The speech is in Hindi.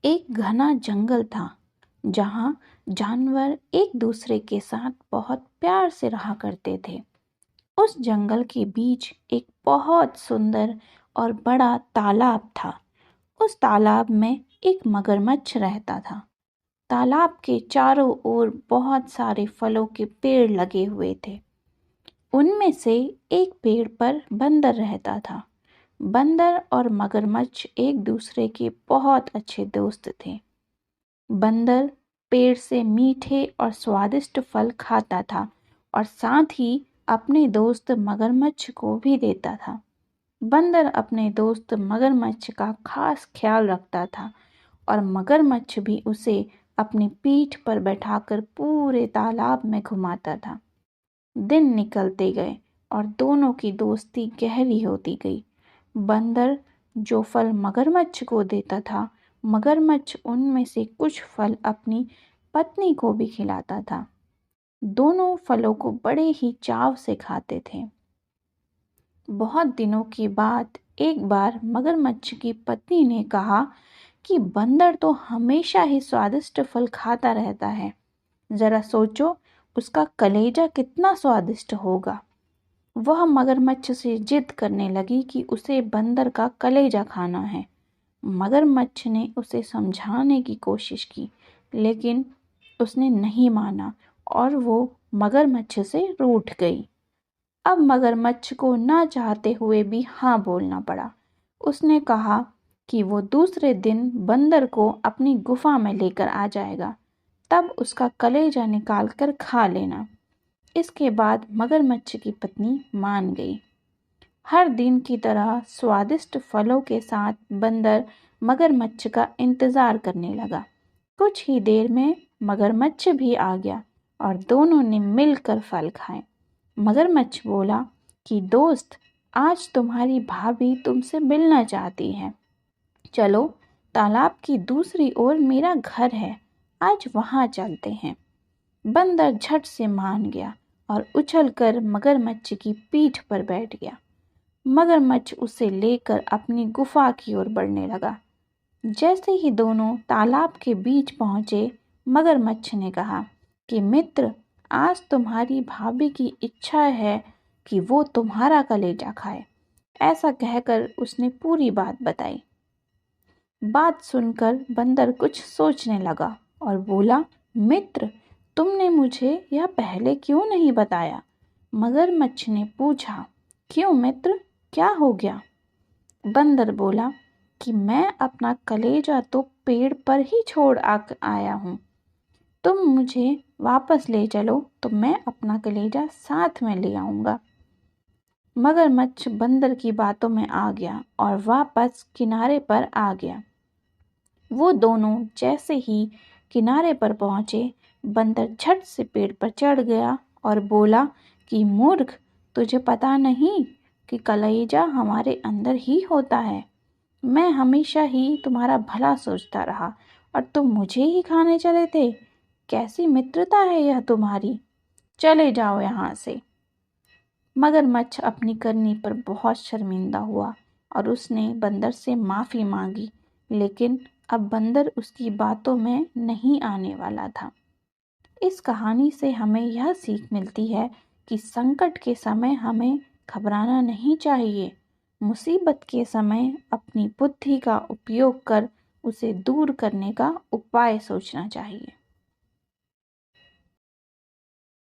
एक घना जंगल था जहाँ जानवर एक दूसरे के साथ बहुत प्यार से रहा करते थे। उस जंगल के बीच एक बहुत सुंदर और बड़ा तालाब था। उस तालाब में एक मगरमच्छ रहता था। तालाब के चारों ओर बहुत सारे फलों के पेड़ लगे हुए थे। उनमें से एक पेड़ पर बंदर रहता था। बंदर और मगरमच्छ एक दूसरे के बहुत अच्छे दोस्त थे। बंदर पेड़ से मीठे और स्वादिष्ट फल खाता था और साथ ही अपने दोस्त मगरमच्छ को भी देता था। बंदर अपने दोस्त मगरमच्छ का खास ख्याल रखता था और मगरमच्छ भी उसे अपनी पीठ पर बैठाकर पूरे तालाब में घुमाता था। दिन निकलते गए और दोनों की दोस्ती गहरी होती गई। बंदर जो फल मगरमच्छ को देता था, मगरमच्छ उनमें से कुछ फल अपनी पत्नी को भी खिलाता था। दोनों फलों को बड़े ही चाव से खाते थे। बहुत दिनों के बाद एक बार मगरमच्छ की पत्नी ने कहा कि बंदर तो हमेशा ही स्वादिष्ट फल खाता रहता है। जरा सोचो, उसका कलेजा कितना स्वादिष्ट होगा। वह मगरमच्छ से जिद करने लगी कि उसे बंदर का कलेजा खाना है। मगरमच्छ ने उसे समझाने की कोशिश की, लेकिन उसने नहीं माना और वो मगरमच्छ से रूठ गई। अब मगरमच्छ को ना चाहते हुए भी हाँ बोलना पड़ा। उसने कहा कि वो दूसरे दिन बंदर को अपनी गुफा में लेकर आ जाएगा, तब उसका कलेजा निकाल कर खा लेना। इसके बाद मगरमच्छ की पत्नी मान गई। हर दिन की तरह स्वादिष्ट फलों के साथ बंदर मगरमच्छ का इंतजार करने लगा। कुछ ही देर में मगरमच्छ भी आ गया और दोनों ने मिलकर फल खाए। मगरमच्छ बोला कि दोस्त, आज तुम्हारी भाभी तुमसे मिलना चाहती है। चलो, तालाब की दूसरी ओर मेरा घर है, आज वहां चलते हैं। बंदर झट से मान गया और उछलकर मगरमच्छ की पीठ पर बैठ गया। मगरमच्छ उसे लेकर अपनी गुफा की ओर बढ़ने लगा। जैसे ही दोनों तालाब के बीच पहुंचे, मगरमच्छ ने कहा कि मित्र, आज तुम्हारी भाभी की इच्छा है कि वो तुम्हारा कलेजा खाए। ऐसा कहकर उसने पूरी बात बताई। बात सुनकर बंदर कुछ सोचने लगा और बोला, मित्र, तुमने मुझे यह पहले क्यों नहीं बताया? मगरमच्छ ने पूछा, क्यों मित्र, क्या हो गया? बंदर बोला कि मैं अपना कलेजा तो पेड़ पर ही छोड़ आया हूँ। तुम मुझे वापस ले चलो तो मैं अपना कलेजा साथ में ले आऊँगा। मगरमच्छ बंदर की बातों में आ गया और वापस किनारे पर आ गया। वो दोनों जैसे ही किनारे पर पहुंचे, बंदर झट से पेड़ पर चढ़ गया और बोला कि मूर्ख, तुझे पता नहीं कि कलेजा हमारे अंदर ही होता है। मैं हमेशा ही तुम्हारा भला सोचता रहा और तुम मुझे ही खाने चले थे। कैसी मित्रता है यह तुम्हारी? चले जाओ यहाँ से। मगरमच्छ अपनी करनी पर बहुत शर्मिंदा हुआ और उसने बंदर से माफ़ी मांगी, लेकिन अब बंदर उसकी बातों में नहीं आने वाला था। इस कहानी से हमें यह सीख मिलती है कि संकट के समय हमें घबराना नहीं चाहिए। मुसीबत के समय अपनी बुद्धि का उपयोग कर उसे दूर करने का उपाय सोचना चाहिए।